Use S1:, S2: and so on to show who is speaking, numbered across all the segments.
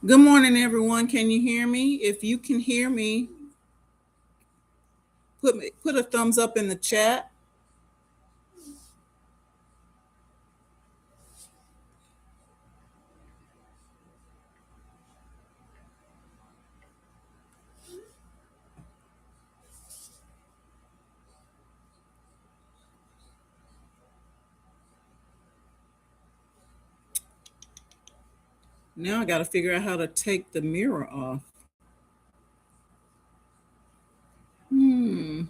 S1: Good morning, everyone. Can you hear me? If you can hear me, put a thumbs up in the chat. Now I got to figure out how to take the mirror off. Hmm.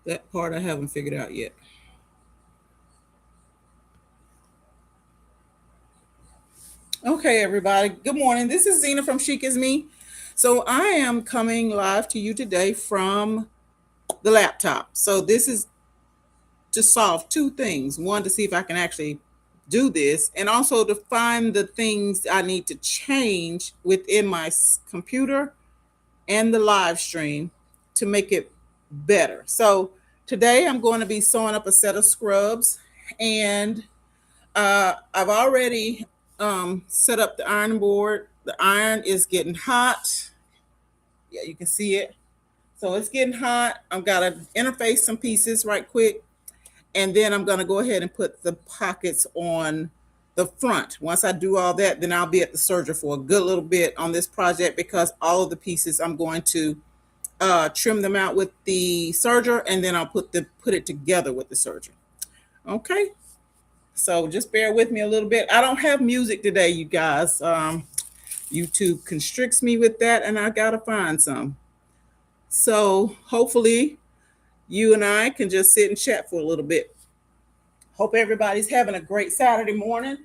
S1: That part I haven't figured out yet. Okay, everybody. Good morning. This is Zena from Chic Is Me. So I am coming live to you today from the laptop. So this is to solve two things. One, to see if I can actually do this, and also to find the things I need to change within my computer and the live stream to make it better. So today I'm going to be sewing up a set of scrubs, and I've already set up the iron board. The iron is getting hot. Yeah, you can see it. So it's getting hot. I've got to interface some pieces right quick, and then I'm going to go ahead and put the pockets on the front. Once I do all that, then I'll be at the serger for a good little bit on this project, because all of the pieces I'm going to trim them out with the serger, and then I'll put it together with the serger. Okay, so just bear with me a little bit. I don't have music today, you guys. YouTube constricts me with that, and I gotta find some. So hopefully you and I can just sit and chat for a little bit. Hope everybody's having a great Saturday morning.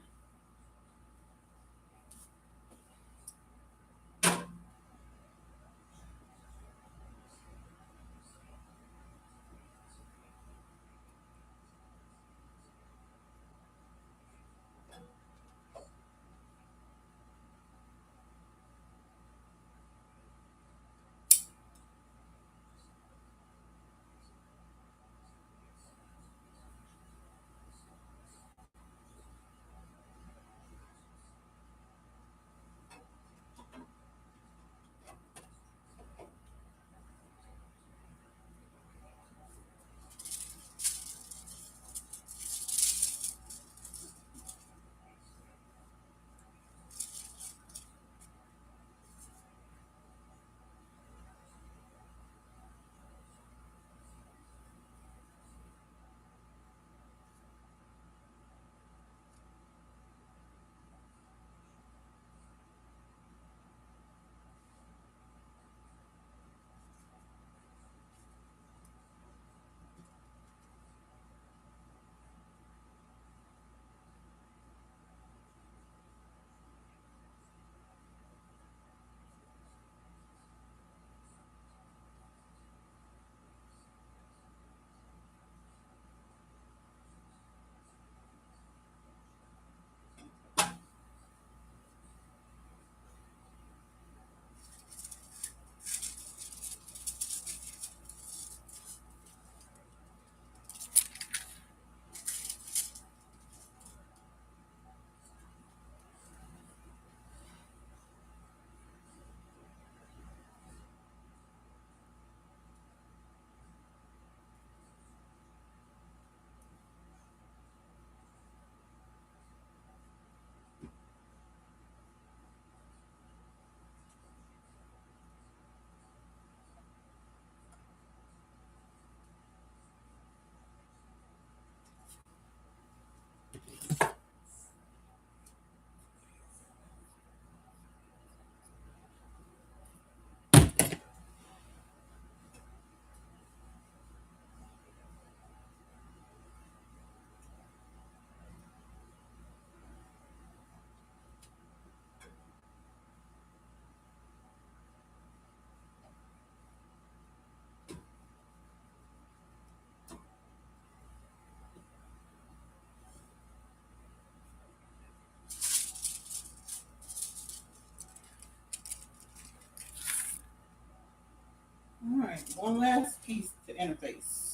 S1: right, one last piece to interface.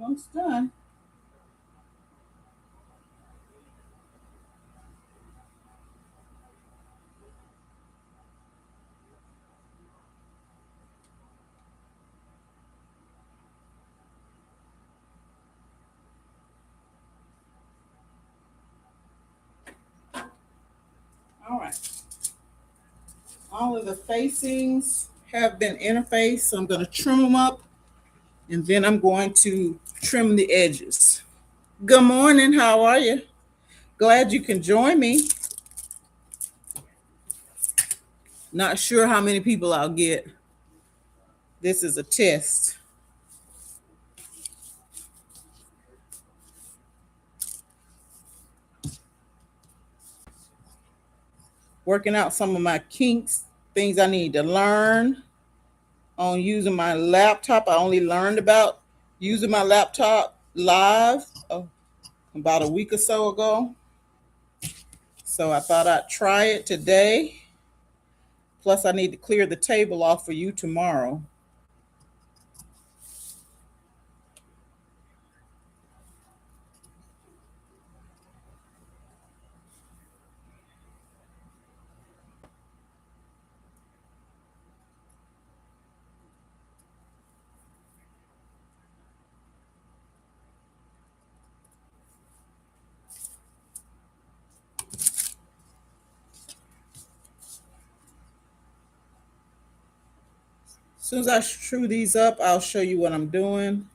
S1: Almost done. All right. All of the facings have been interfaced, so I'm going to trim them up and then I'm going to trim the edges. Good morning. How are you? Glad you can join me. Not sure how many people I'll get. This is a test. Working out some of my kinks, things I need to learn on using my laptop. I only learned about using my laptop live about a week or so ago. So I thought I'd try it today. Plus, I need to clear the table off for you tomorrow. As soon as I screw these up, I'll show you what I'm doing,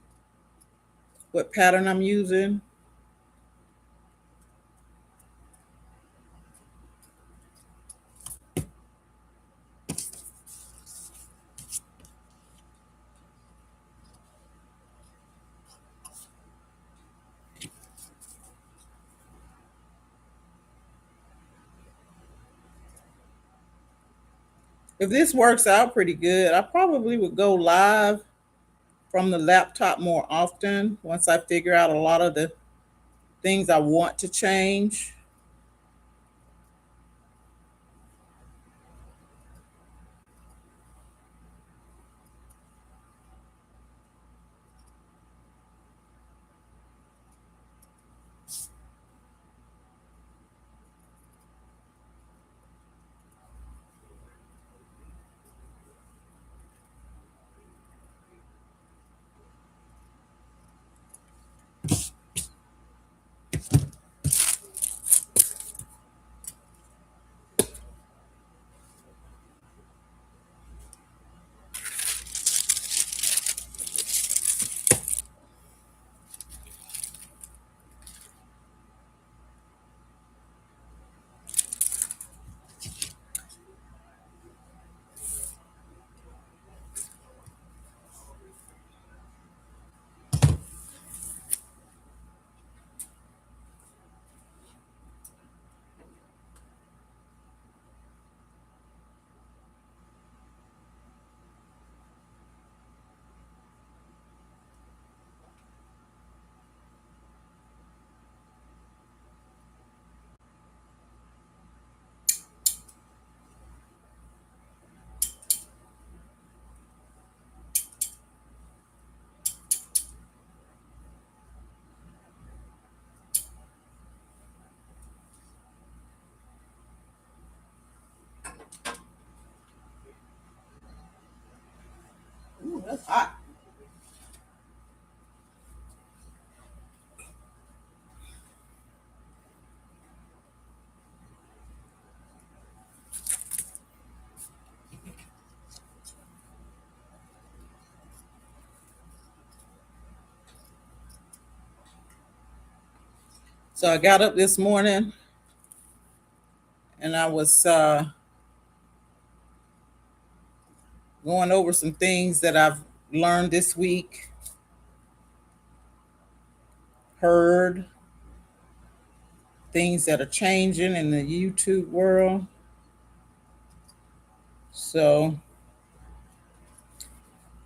S1: what pattern I'm using. If this works out pretty good, I probably would go live from the laptop more often once I figure out a lot of the things I want to change. Ooh, that's hot. So I got up this morning and I was going over some things that I've learned this week. heard things that are changing in the YouTube world. So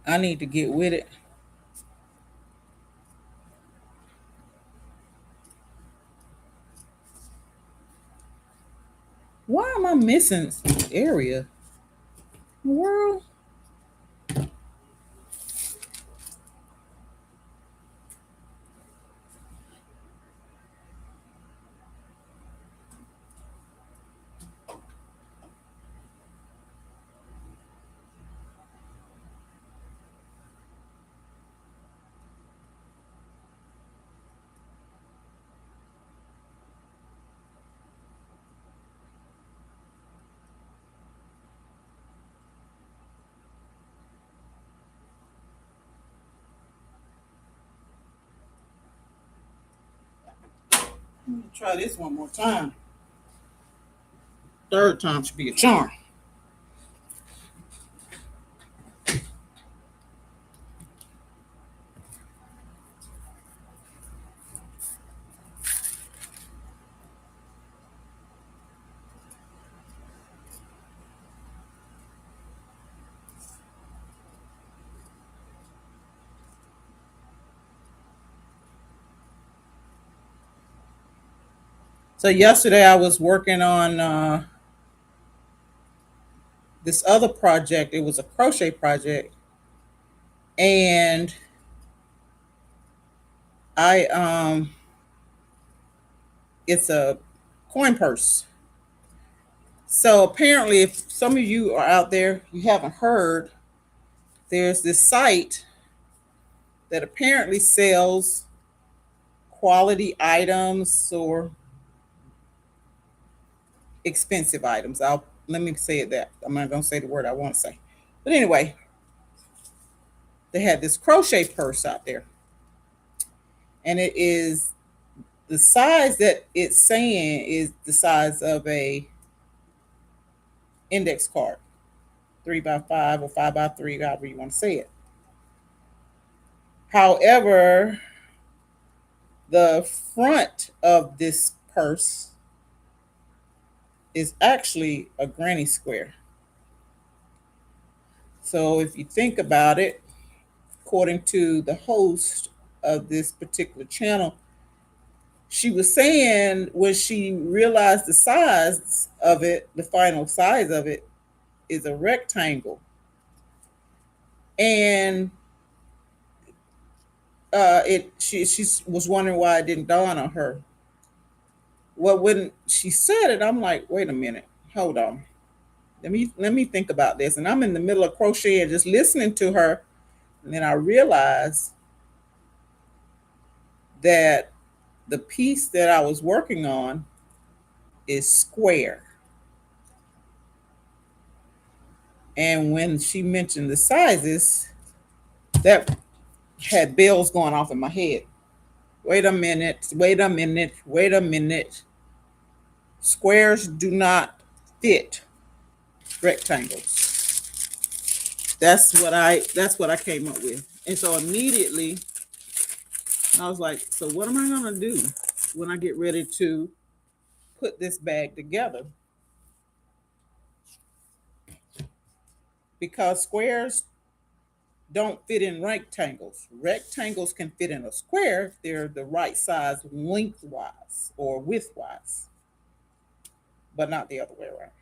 S1: I need to get with it. Why am I missing area? World? Let me try this one more time. Third time should be a charm. So yesterday I was working on this other project. It was a crochet project, and I it's a coin purse. So apparently, if some of you are out there, you haven't heard, there's this site that apparently sells quality items or expensive items. I'll let me say it that I'm not gonna say the word I want to say, but anyway, they had this crochet purse out there, and it is the size that it's saying is the size of a index card, 3x5 or 5x3, however you want to say it. However, the front of this purse is actually a granny square. So if you think about it, according to the host of this particular channel, she was saying when she realized the size of it, the final size of it is a rectangle. And she was wondering why it didn't dawn on her. Well, when she said it, I'm like, wait a minute, hold on. Let me think about this. And I'm in the middle of crocheting, just listening to her, and then I realized that the piece that I was working on is square. And when she mentioned the sizes, that had bells going off in my head. Wait a minute, wait a minute, wait a minute. Squares do not fit rectangles. That's what I came up with. And so immediately I was like, so what am I gonna do when I get ready to put this bag together? Because squares don't fit in rectangles. Rectangles can fit in a square if they're the right size lengthwise or widthwise, but not the other way around.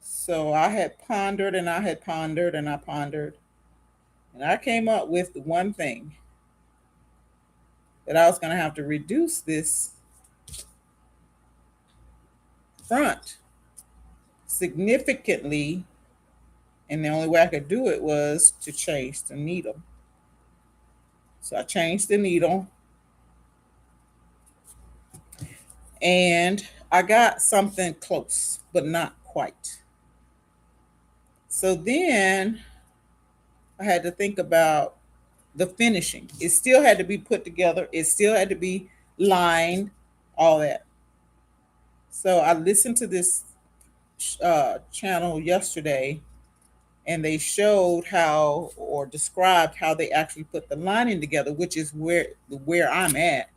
S1: So I had pondered and I had pondered and I pondered, and I came up with the one thing that I was going to have to reduce this front significantly, and the only way I could do it was to change the needle. So I changed the needle, and I got something close, but not quite. So then I had to think about the finishing. It still had to be put together, it still had to be lined, all that. So I listened to this channel yesterday, and they showed how or described how they actually put the lining together, which is where I'm at.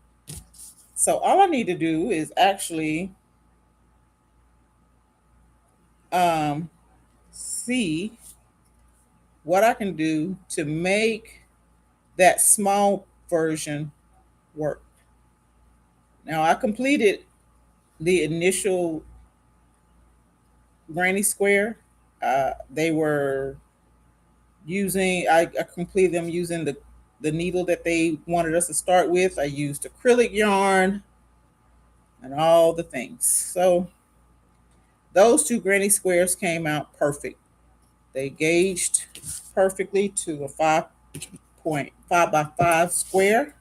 S1: So all I need to do is actually um, see what I can do to make that small version work. Now I completed the initial granny square. They were using I completed them using the needle that they wanted us to start with. I used acrylic yarn and all the things. So those two granny squares came out perfect. They gauged perfectly to a 5.5 by 5 square.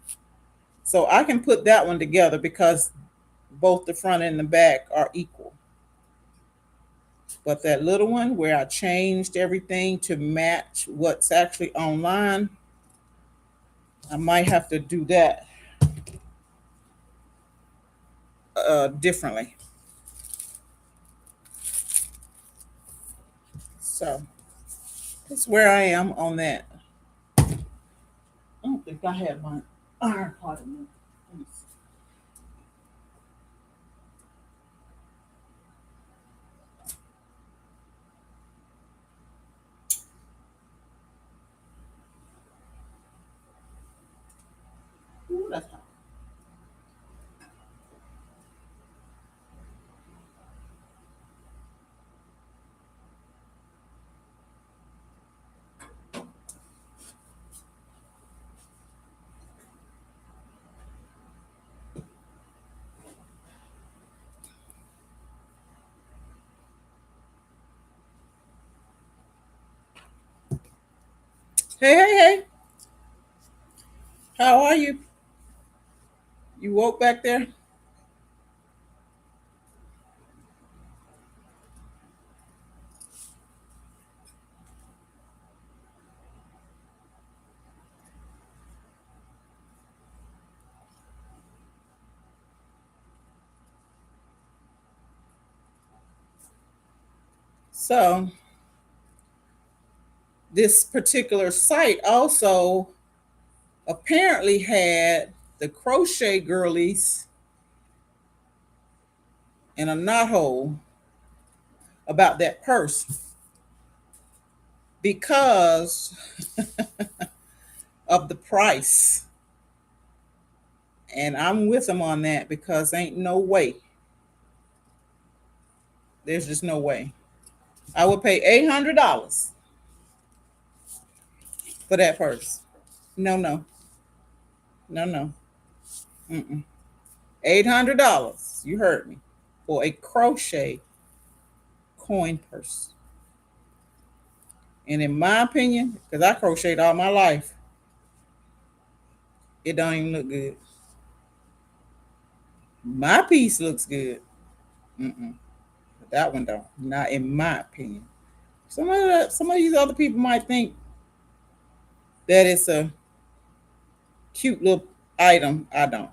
S1: So I can put that one together because both the front and the back are equal. But that little one where I changed everything to match what's actually online, I might have to do that differently. So that's where I am on that. I don't think I have my iron pot in there. Let me see. Ooh, that's hot. Hey, hey, hey. How are you? You woke back there? So this particular site also apparently had the crochet girlies in a knothole about that purse because of the price. And I'm with them on that because ain't no way. There's just no way. I would pay $800 for that purse. No, no, no, no. Mm-mm. $800. You heard me. For a crochet coin purse. And in my opinion, because I crocheted all my life, it don't even look good. My piece looks good. Mm-mm. But that one don't. Not in my opinion. Some of these other people might think that it's a cute little item. I don't.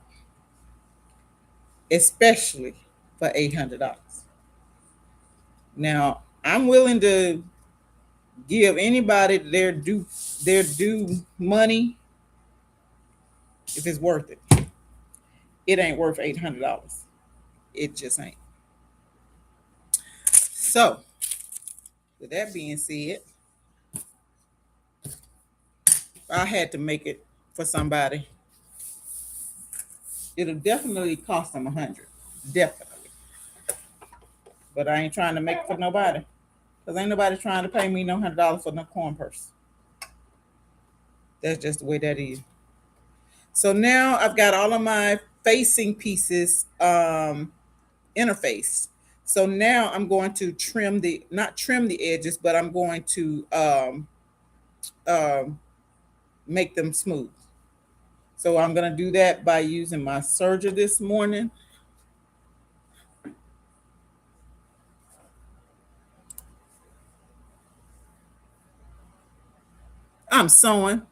S1: Especially for $800. Now, I'm willing to give anybody their due money if it's worth it. It ain't worth $800. It just ain't. So, with that being said, if I had to make it for somebody, it'll definitely cost them 100. Definitely. But I ain't trying to make it for nobody. Because ain't nobody trying to pay me no $100 for no corn purse. That's just the way that is. So now I've got all of my facing pieces interfaced. So now I'm going to not trim the edges, but I'm going to um, make them smooth. So I'm going to do that by using my serger this morning. I'm sewing.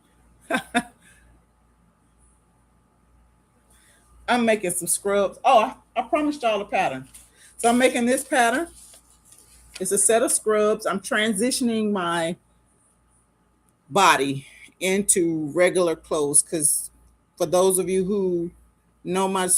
S1: I'm making some scrubs. Oh, I promised y'all a pattern. So I'm making this pattern. It's a set of scrubs. I'm transitioning my body into regular clothes. Because for those of you who know my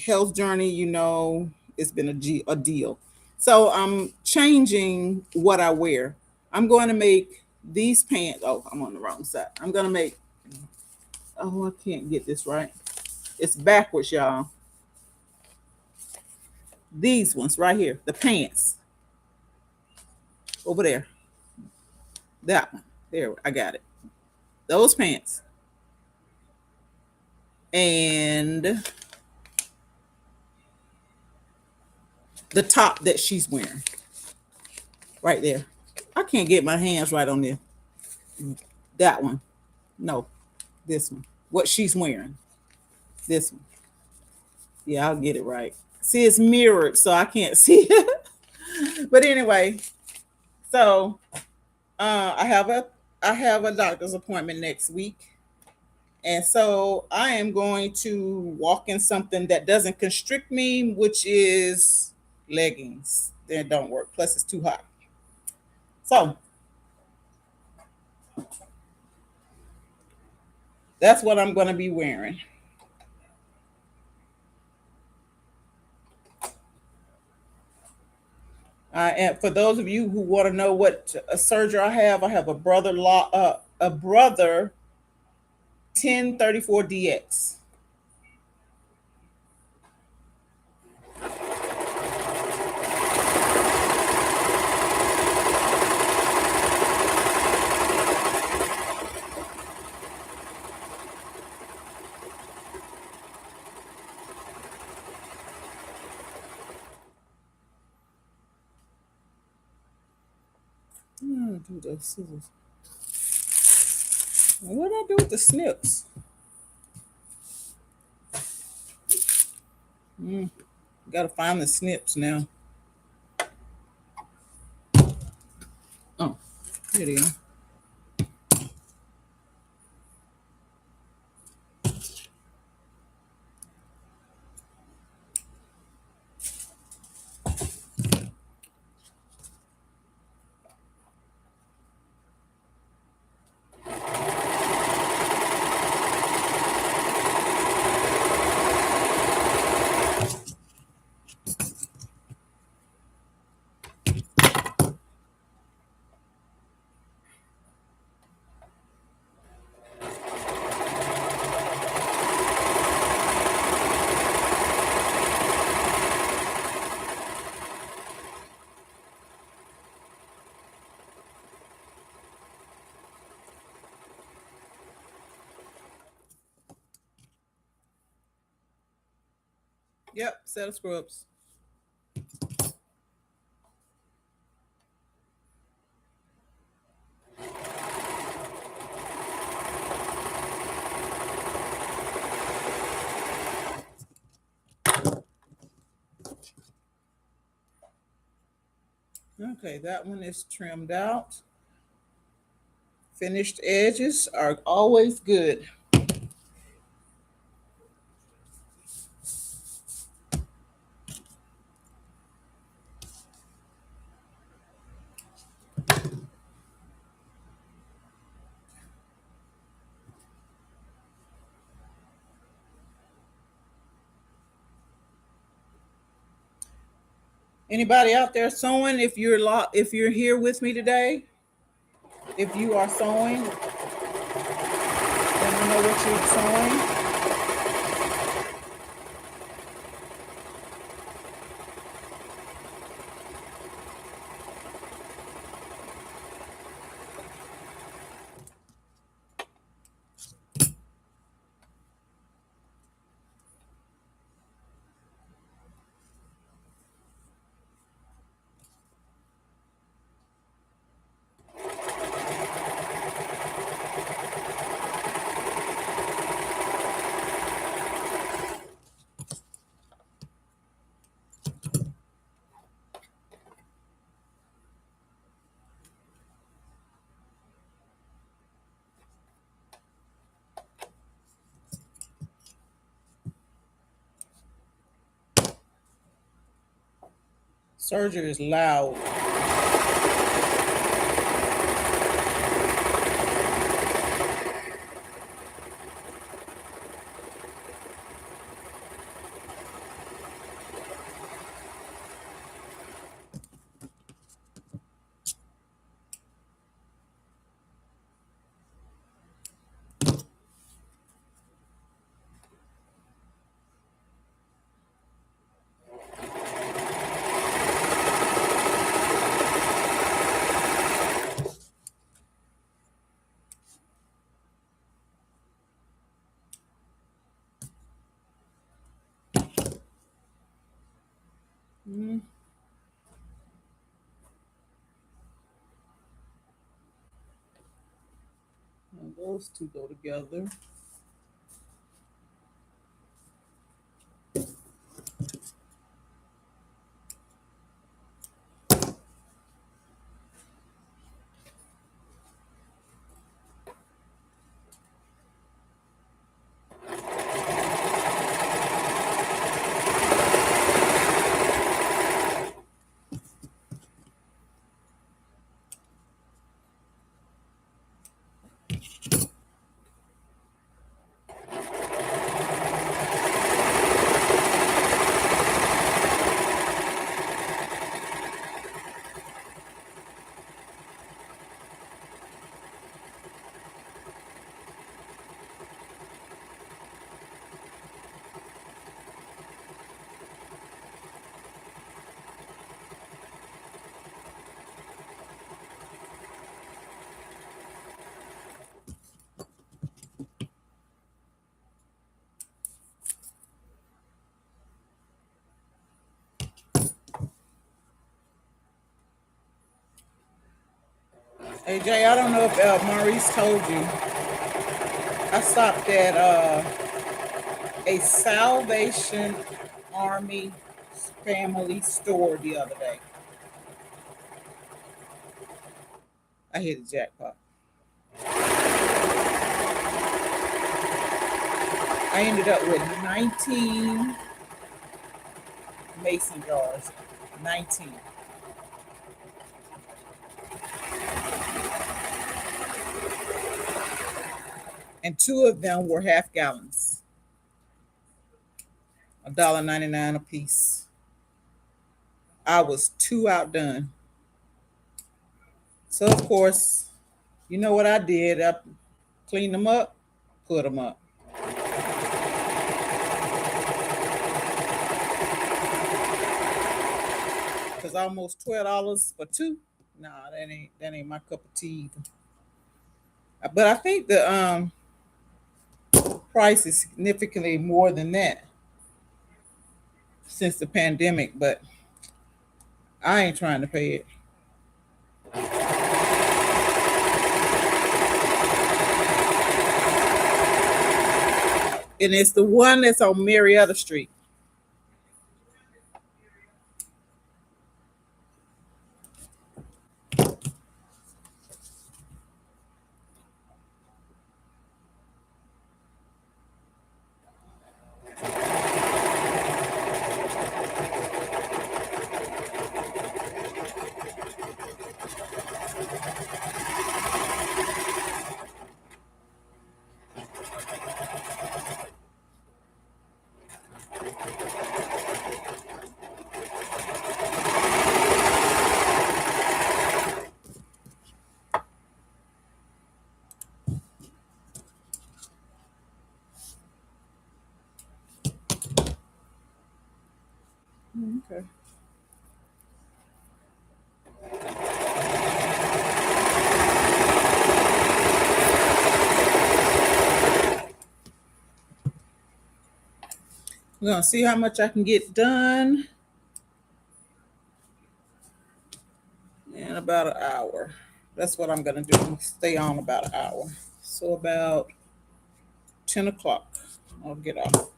S1: health journey, you know it's been a deal. So I'm changing what I wear. I'm going to make these pants. Oh, I'm on the wrong side. I'm going to make, oh, I can't get this right. It's backwards, y'all. These ones right here, the pants over there. That one. There, I got it. Those pants. And the top that she's wearing. Right there. I can't get my hands right on there. That one. No, this one. What she's wearing. This one. Yeah, I'll get it right. See, it's mirrored, so I can't see it. But anyway, so I have a doctor's appointment next week. And so I am going to walk in something that doesn't constrict me, which is leggings. They don't work. Plus, it's too hot. So that's what I'm going to be wearing. And for those of you who want to know what a surgery I have a brother law, a brother 1034DX. Do the scissors. What did I do with the snips? Got to find the snips now. Oh, here they are. Yep, set of scrubs. Okay, that one is trimmed out. Finished edges are always good. Anybody out there sewing? If you're here with me today, if you are sewing, let me know what you're sewing. Surgery is loud. those two go together. Hey Jay, I don't know if Maurice told you. I stopped at a Salvation Army family store the other day. I hit a jackpot. I ended up with 19 mason jars. 19. And two of them were half gallons. $1.99 a piece. I was too outdone. So of course, you know what I did? I cleaned them up, put them up. Cause almost $12 for two. Nah, that ain't my cup of tea either. But I think the price is significantly more than that since the pandemic, but I ain't trying to pay it. And it's the one that's on Marietta Street. Okay. We're gonna see how much I can get done in about an hour. That's what I'm gonna do. Stay on about an hour. So about 10 o'clock, I'll get off.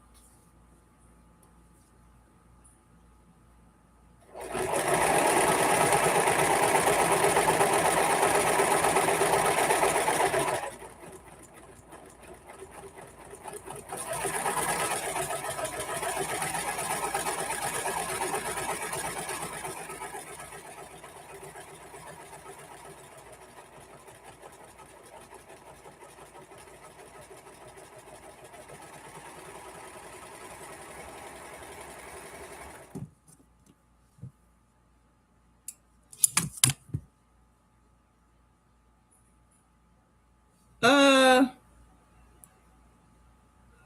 S1: Uh,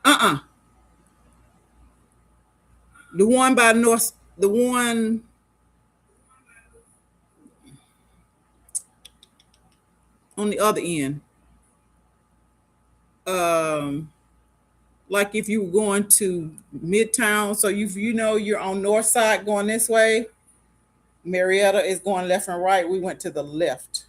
S1: uh. The one by North, the one on the other end. Um, like if you were going to Midtown, so you know you're on North Side going this way. Marietta is going left and right. We went to the left.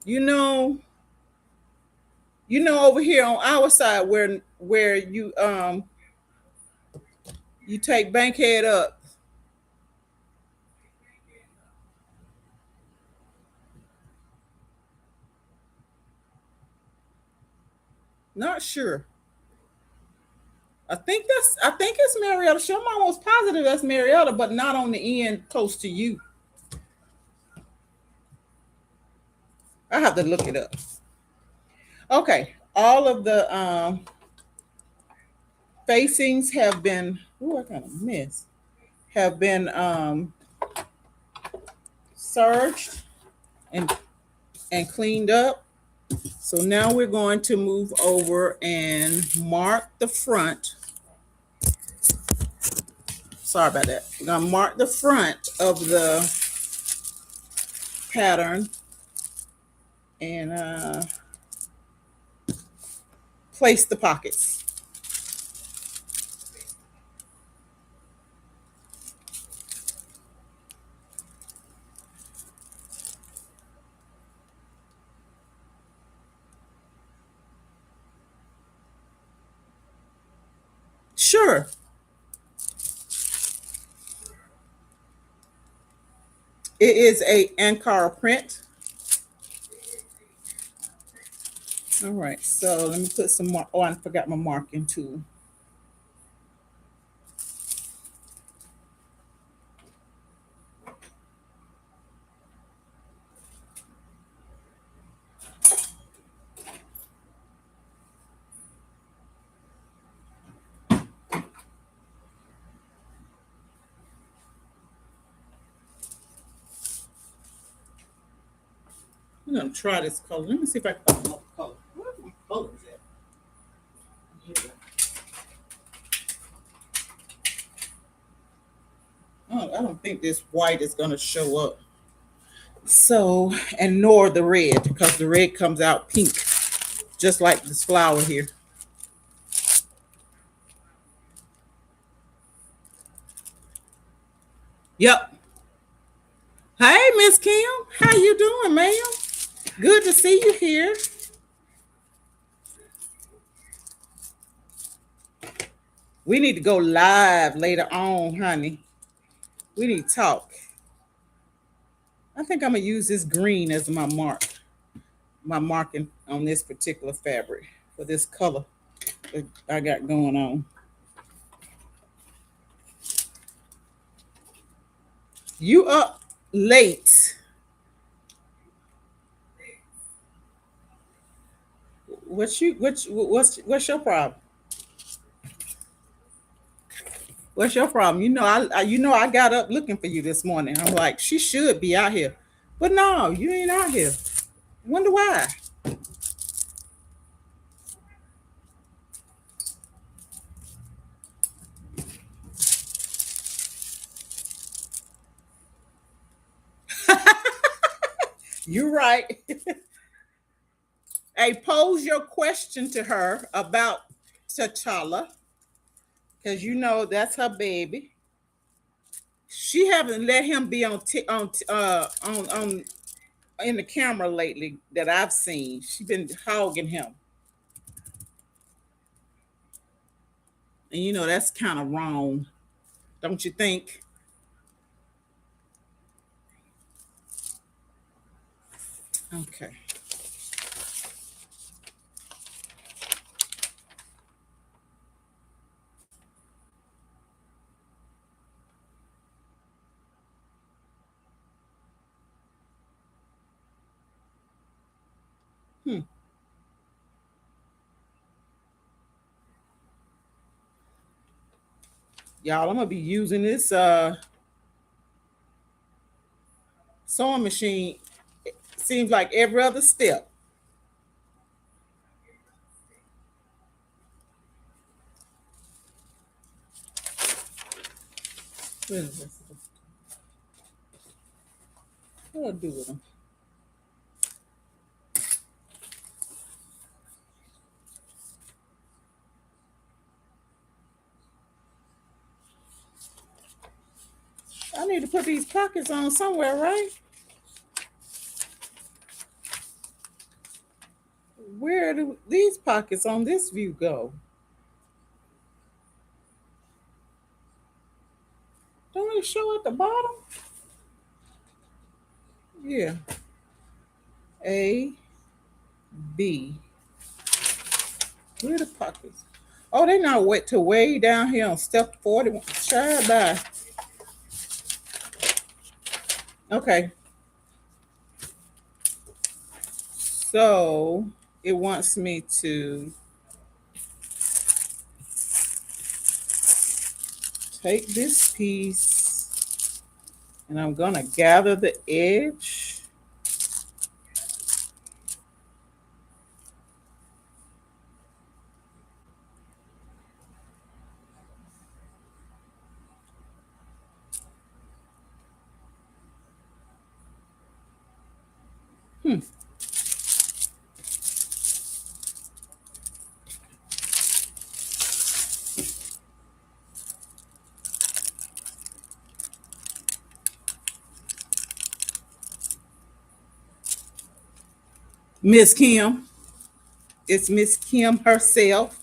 S1: You know, over here on our side where you take Bankhead up. Not sure. I think it's Marietta. Sure, I'm almost positive that's Marietta, but not on the end close to you. I have to look it up. Okay. All of the facings have been I kind of miss. Have been serged and cleaned up. So now we're going to move over and mark the front. Sorry about that. We're gonna mark the front of the pattern and place the pockets. Sure. It is a Ankara print. All right, so let me put some more. Oh, I forgot my marking tool. I'm gonna try this color. Let me see if I can find another color. Where's my colors at? Yeah. Oh, I don't think this white is gonna show up. So, and nor the red, because the red comes out pink, just like this flower here. Yep. Hey, Miss Kim, how you doing, ma'am? Good to see you here. We need to go live later on, honey. We need to talk. I think I'm gonna use this green as my marking on this particular fabric for this color that I got going on. You up late? What's your problem? What's your problem? I got up looking for you this morning. I'm like, she should be out here, but no, you ain't out here. Wonder why? You're right. Hey, pose your question to her about T'Challa, because that's her baby. She haven't let him be on in the camera lately that I've seen. She's been hogging him, and that's kind of wrong, don't you think? Okay. Hmm. Y'all, I'm gonna be using this sewing machine. It seems like every other step. What is this? What do I do with them? I need to put these pockets on somewhere, right? Where do these pockets on this view go? Don't it show at the bottom? Yeah. A, B. Where the pockets? Oh, they not wet to way down here on step 41. Try by. Okay. So it wants me to take this piece and I'm gonna gather the edge. Hmm. Miss Kim. It's Miss Kim herself.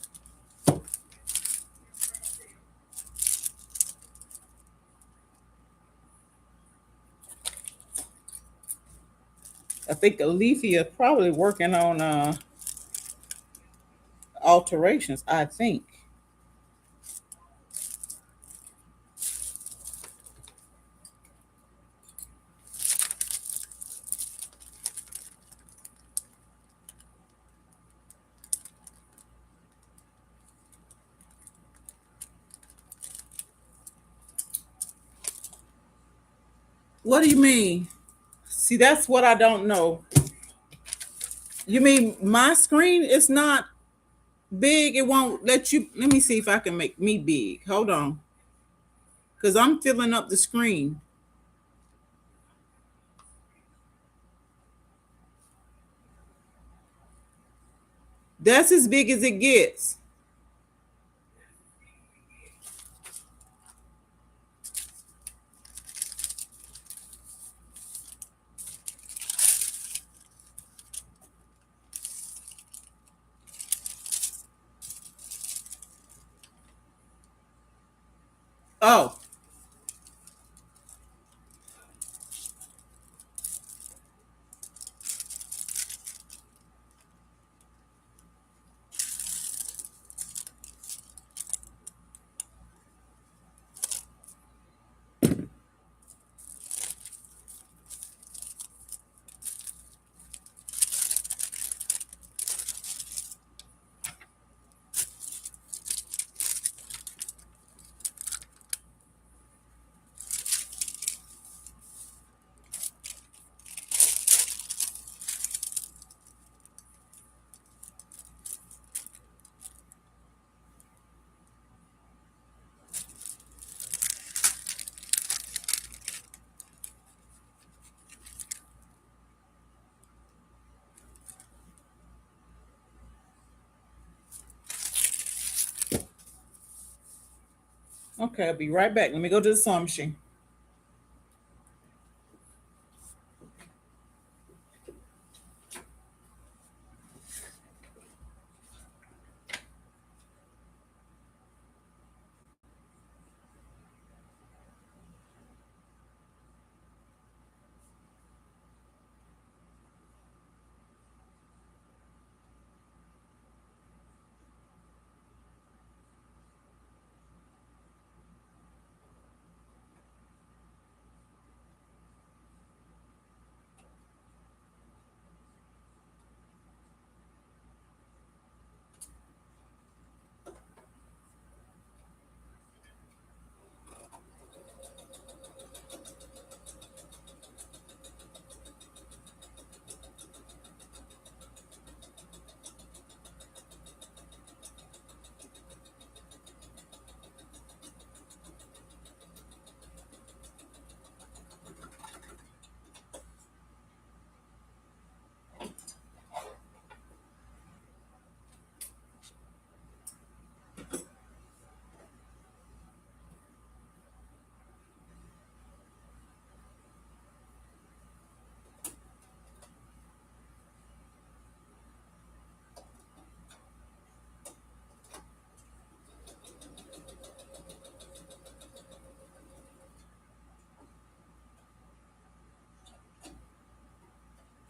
S1: I think Alethea probably working on alterations, I think. What do you mean? See, that's what I don't know. You mean my screen is not big? It won't let you. Let me see if I can make me big. Hold on. Because I'm filling up the screen. That's as big as it gets. Oh, okay. I'll be right back. Let me go to the sewing machine.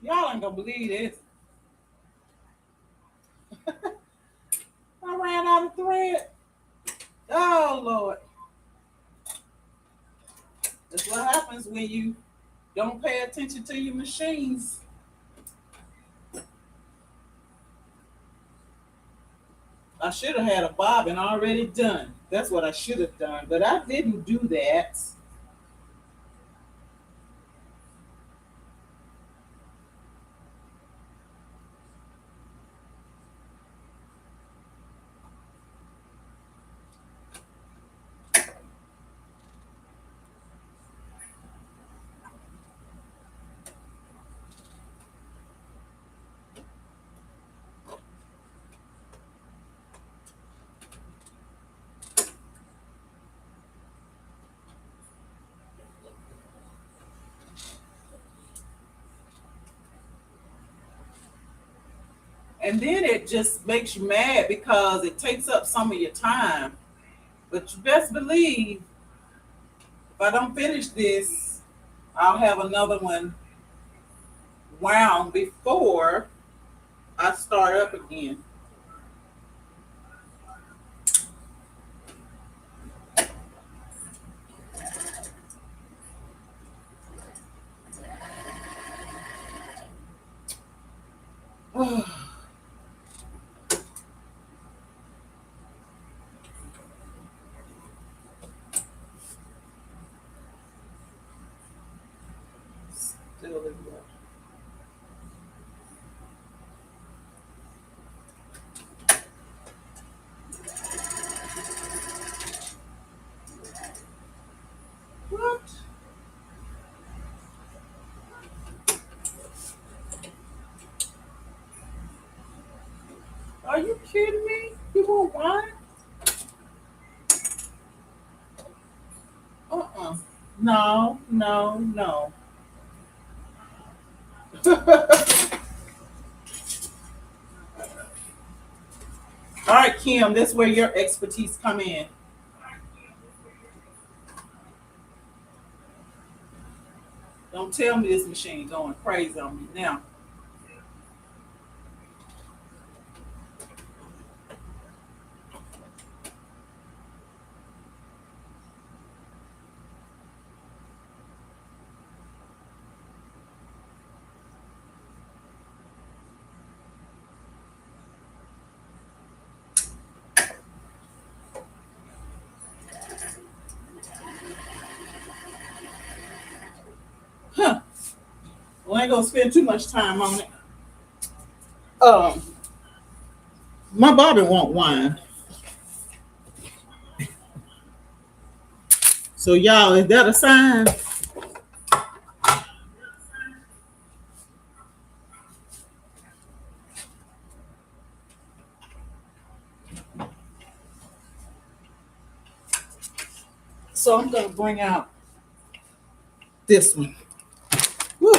S1: Y'all ain't gonna believe this. I ran out of thread. Oh Lord. That's what happens when you don't pay attention to your machines. I should have had a bobbin already done. That's what I should have done, but I didn't do that. And then it just makes you mad because it takes up some of your time. But you best believe if I don't finish this, I'll have another one wound before I start up again. Still is what? What? Are you kidding me? You want wine? Uh-uh. No, no, no. All right, Kim, that's where your expertise come in. Don't tell me this machine going crazy on me now. Huh. Well, I ain't gonna spend too much time on it. Um, my Bobby want wine. So y'all, is that a sign? So I'm gonna bring out this one. Woo.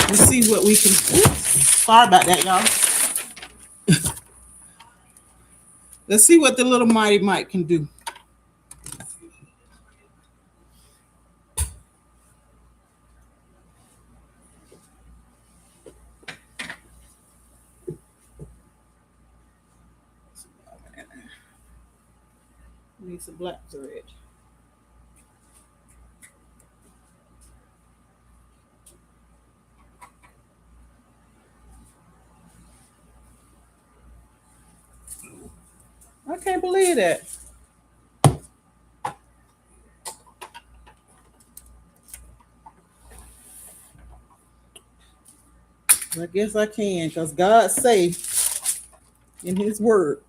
S1: Let's see what we can. Oops, sorry about that, y'all. Let's see what the little mighty Mike can do. Need some black thread. I can't believe that. I guess I can, because God say in His Word,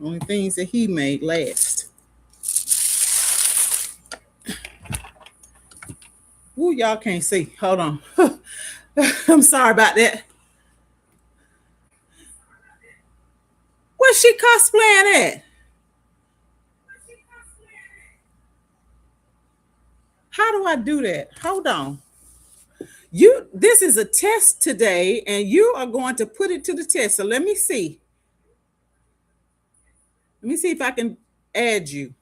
S1: only things that He made last. Ooh, y'all can't see. Hold on. I'm sorry about that. What's she cosplaying at? How do I do that? Hold on. This is a test today, and you are going to put it to the test. So let me see. Let me see if I can add you.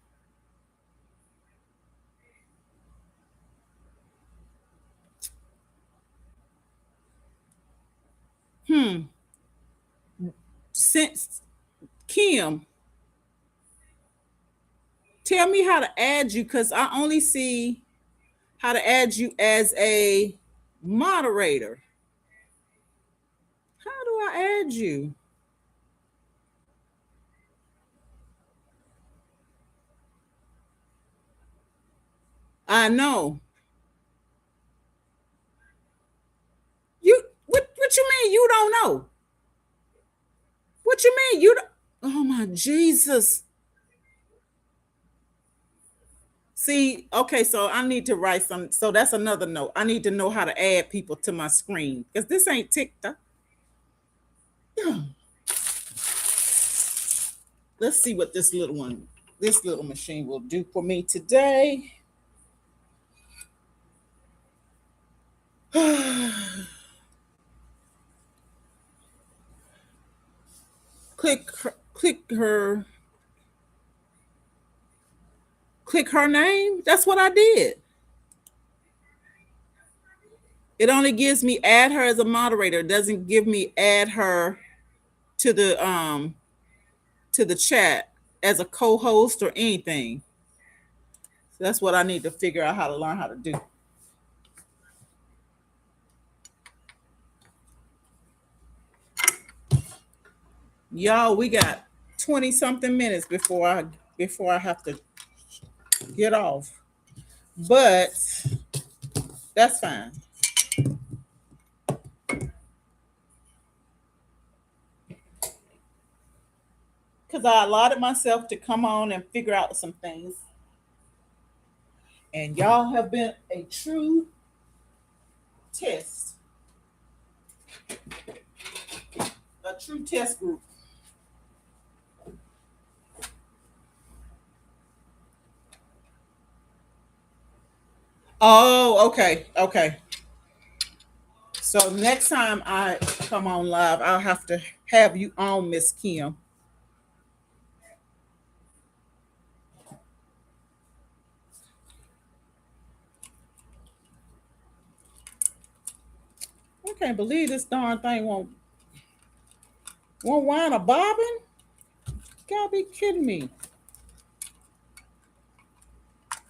S1: Hmm. Since Kim, tell me how to add you because I only see how to add you as a moderator. How do I add you? I know. What you mean you don't know? What you mean you don't? Oh my Jesus. See, okay, so I need to write some. So that's another note. I need to know how to add people to my screen because this ain't TikTok. Let's see what this little machine will do for me today. Click her name. That's what I did. It only gives me add her as a moderator. It doesn't give me add her to the chat as a co-host or anything. So that's what I need to figure out how to learn how to do. Y'all, we got 20 something minutes before I have to get off. But that's fine. Because I allotted myself to come on and figure out some things. And y'all have been a true test. A true test group. Oh, okay. Okay. So next time I come on live, I'll have to have you on, Miss Kim. I can't believe this darn thing won't wind a bobbin. Gotta be kidding me.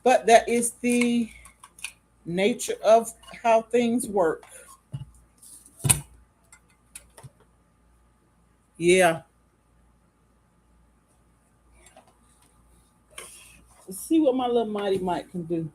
S1: But that is the nature of how things work. Yeah. Let's see what my little mighty Mike can do.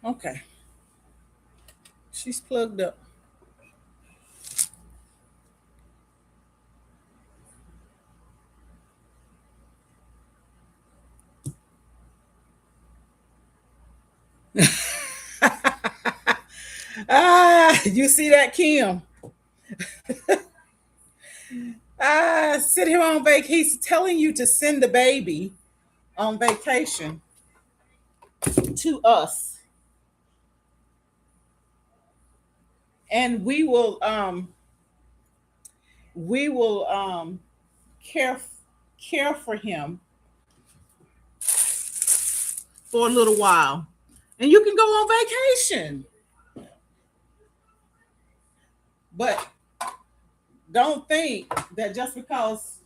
S1: Okay. She's plugged up. You see that, Kim? Sit here on vacation. He's telling you to send the baby on vacation to us, and we will care care for him for a little while, and you can go on vacation. But don't think that just because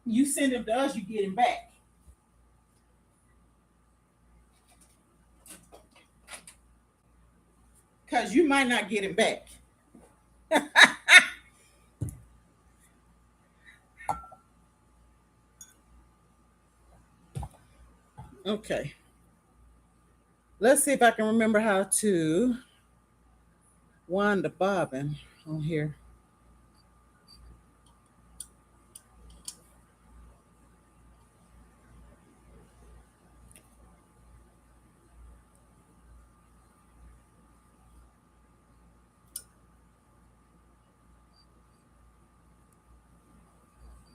S1: you send him to us, you get him back. because you might not get it back. Okay. Let's see if I can remember how to wind the bobbin on here.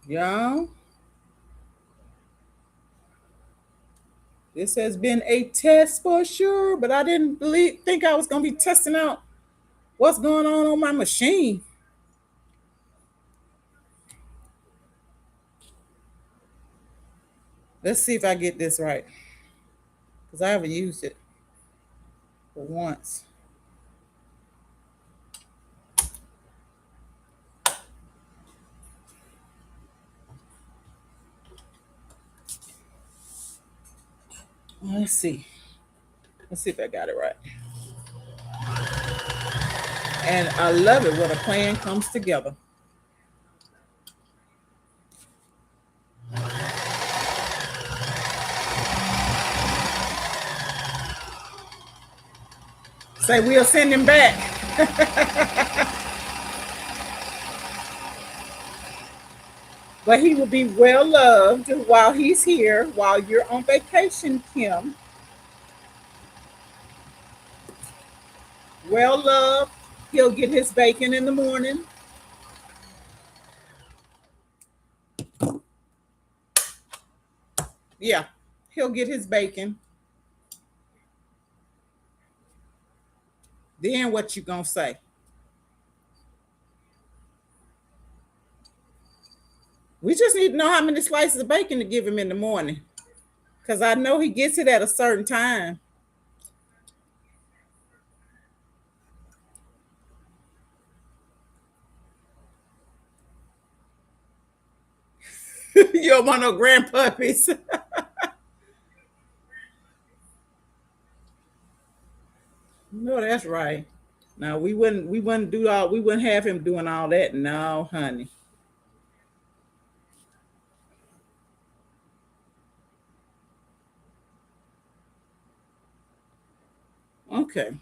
S1: Y'all, this has been a test for sure, but I didn't think I was going to be testing out what's going on my machine. Let's see if I get this right because I haven't used it for once. Let's see. Let's see if I got it right. And I love it when a plan comes together. Say we'll send him back. But he will be well loved while he's here, while you're on vacation, Kim. Well loved. He'll get his bacon in the morning. Yeah, he'll get his bacon. Then what you gonna say? We just need to know how many slices of bacon to give him in the morning. Because I know he gets it at a certain time. You don't want no grandpuppies. No, that's right. No, we wouldn't have him doing all that. No, honey. Okay.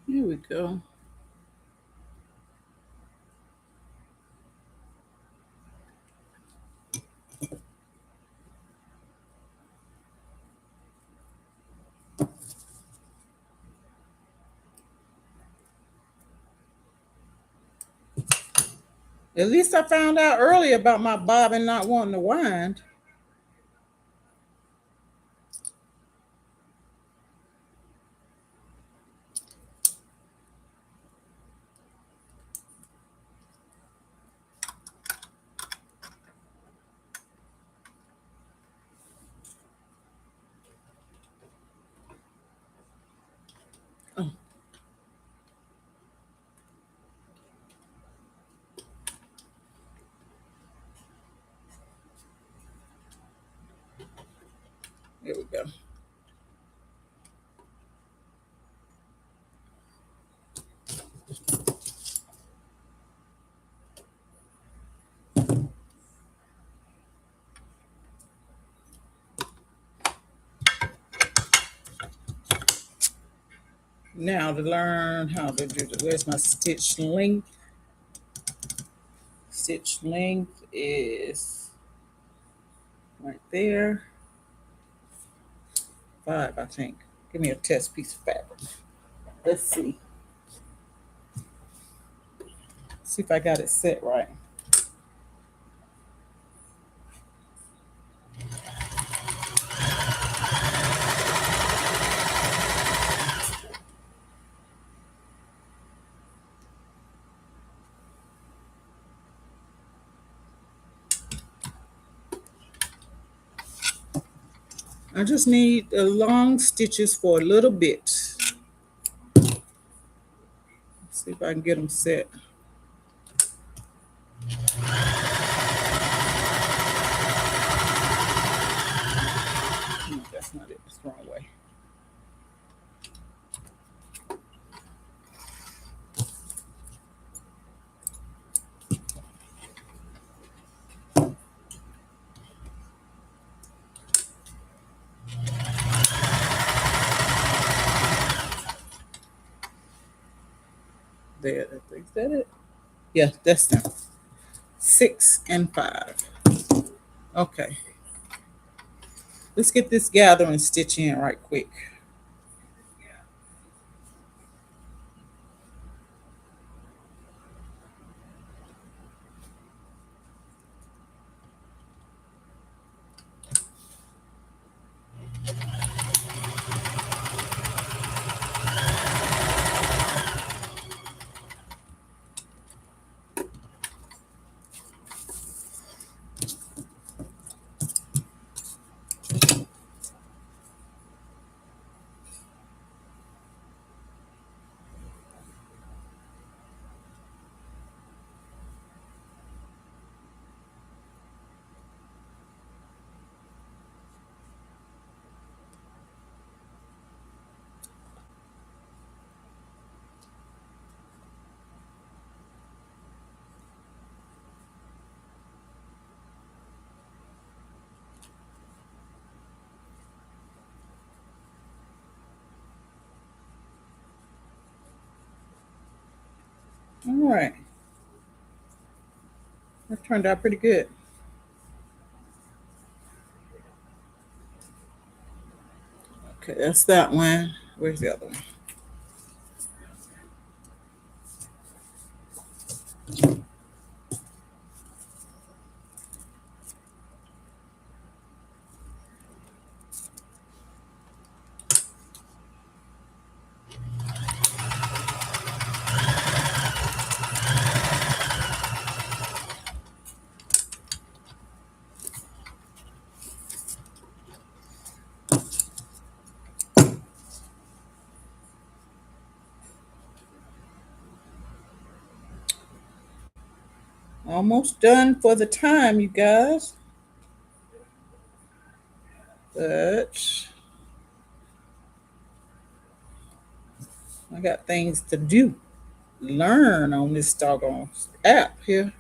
S1: Here we go. At least I found out earlier about my bobbin not wanting to wind. Oh, here we go. Now to learn how to do the, where's my stitch length? Stitch length is right there. 5, I think. Give me a test piece of fabric. Let's see. See if I got it set right. I just need the long stitches for a little bit. Let's see if I can get them set. No, that's not it. It's the wrong way. There, is that it? Yeah, that's them. 6 and 5. Okay. Let's get this gathering stitch in right quick. All right. That turned out pretty good. Okay, that's that one. Where's the other one? Almost done for the time, you guys. But I got things to do. Learn on this doggone app here.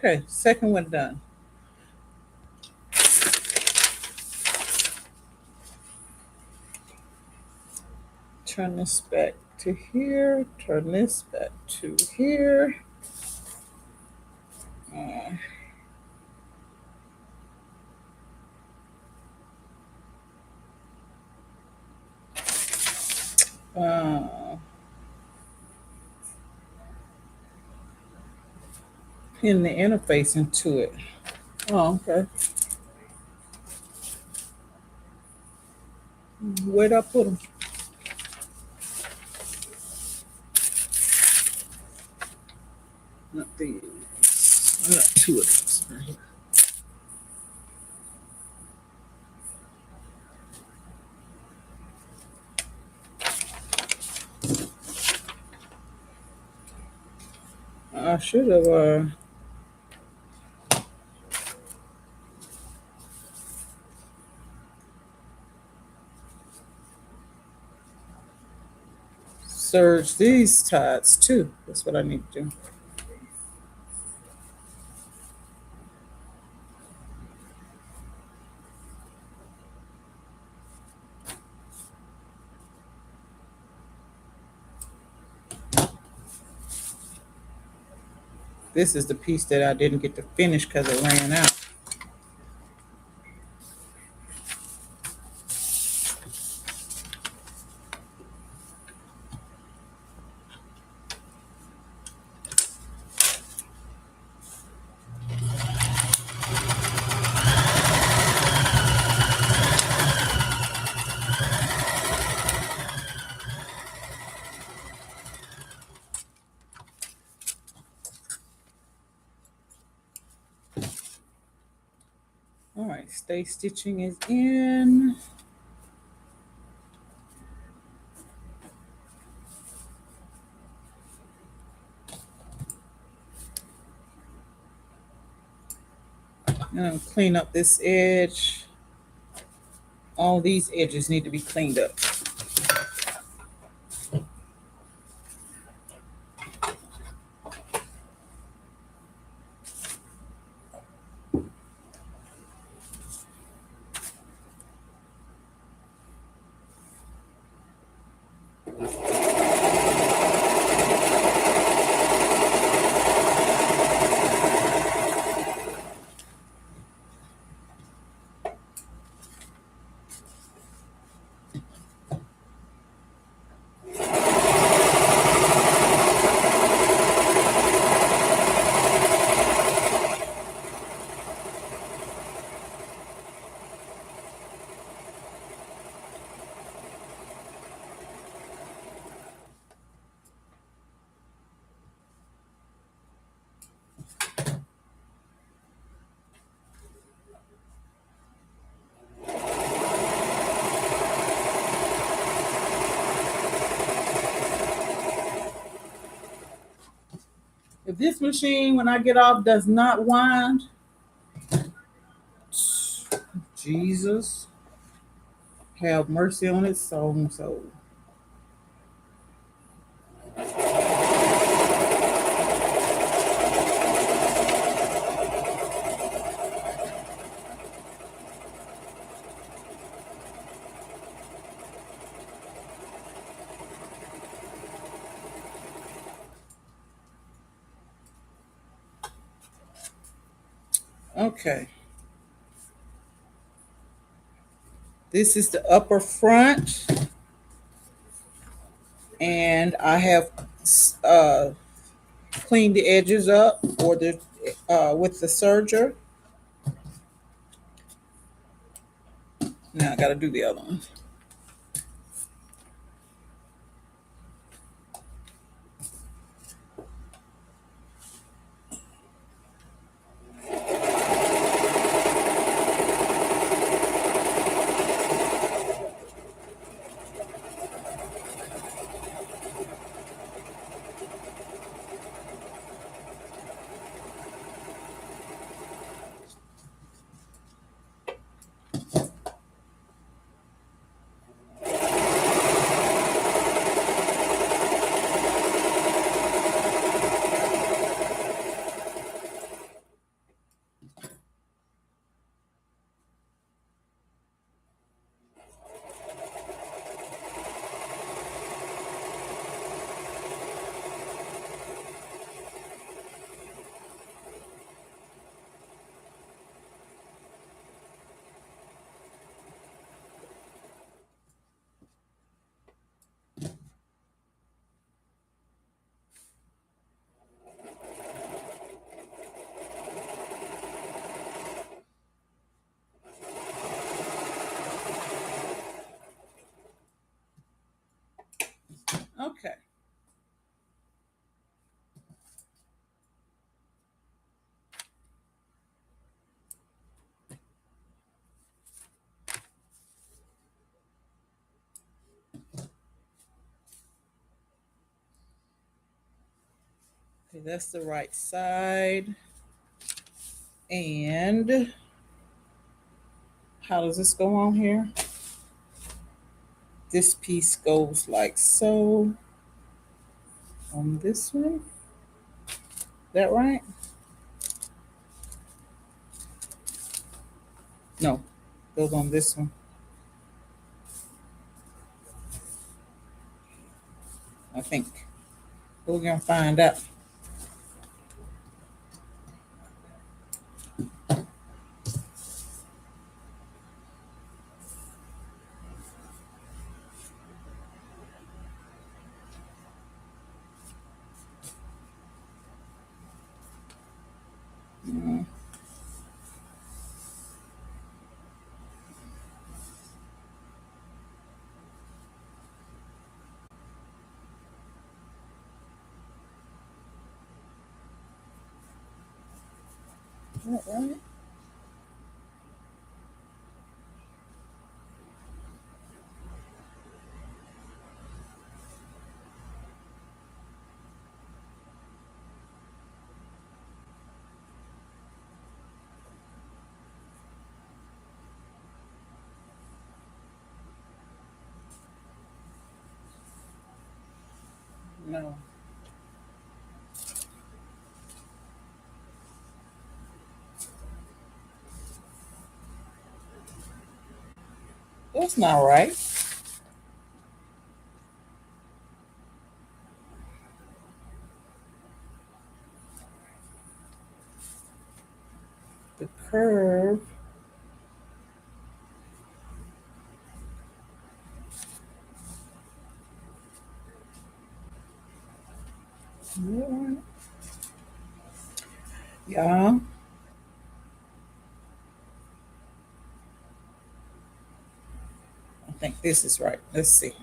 S1: Okay, second one done. Turn this back to here. Turn this back to here. Uh, uh, Pin the interface into it. Oh, okay. Where'd I put them? Not these. I got two of these right here. I should have serged these ties too. That's what I need to do. This is the piece that I didn't get to finish because it ran out. right, stay stitching is in. I'm clean up this edge. All these edges need to be cleaned up. If this machine, when I get off, does not wind, Jesus, have mercy on its soul. Okay. This is the upper front, and I have uh, cleaned the edges up or the with the serger. Now I got to do the other one. Okay. Okay, that's the right side. And how does this go on here? This piece goes like so on this one. That right? No, goes on this one. I think. We're gonna find out. Mm, is that right? No, that's not right. The curve. Yeah, I think this is right. Let's see.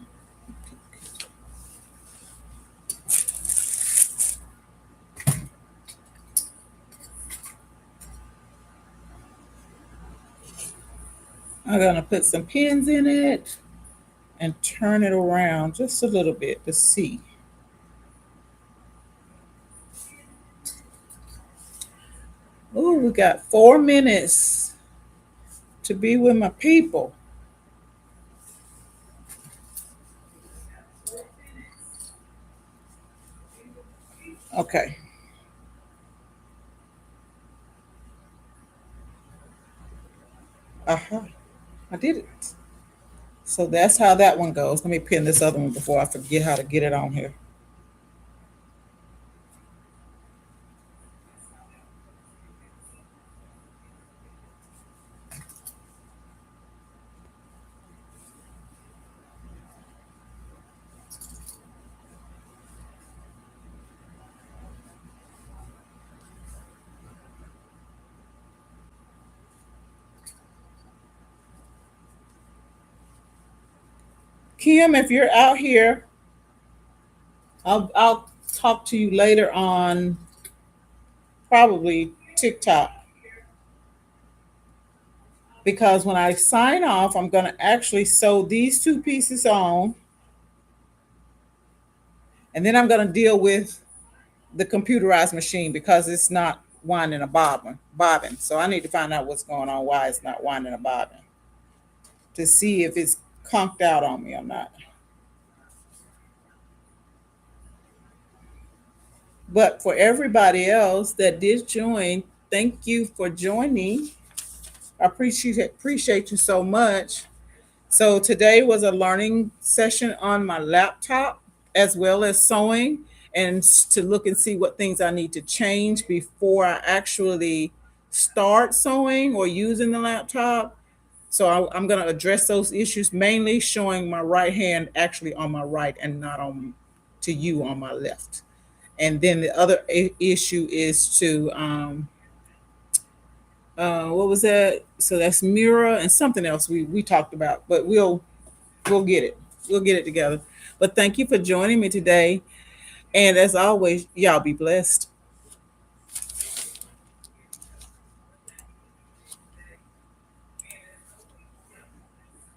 S1: I'm gonna put some pins in it and turn it around just a little bit to see. Oh, we got 4 minutes to be with my people. Okay. Uh-huh. I did it. So that's how that one goes. Let me pin this other one before I forget how to get it on here. Kim, if you're out here, I'll talk to you later on probably TikTok because when I sign off, I'm going to actually sew these two pieces on, and then I'm going to deal with the computerized machine because it's not winding a bobbin. So I need to find out what's going on, why it's not winding a bobbin, to see if it's conked out on me or not. But for everybody else that did join, thank you for joining. I appreciate you so much. So today was a learning session on my laptop as well as sewing and to look and see what things I need to change before I actually start sewing or using the laptop. So I'm going to address those issues, mainly showing my right hand actually on my right and not on to you on my left. And then the other issue is to what was that? So that's mirror and something else we talked about, but we'll get it. We'll get it together. But thank you for joining me today. And as always, y'all be blessed.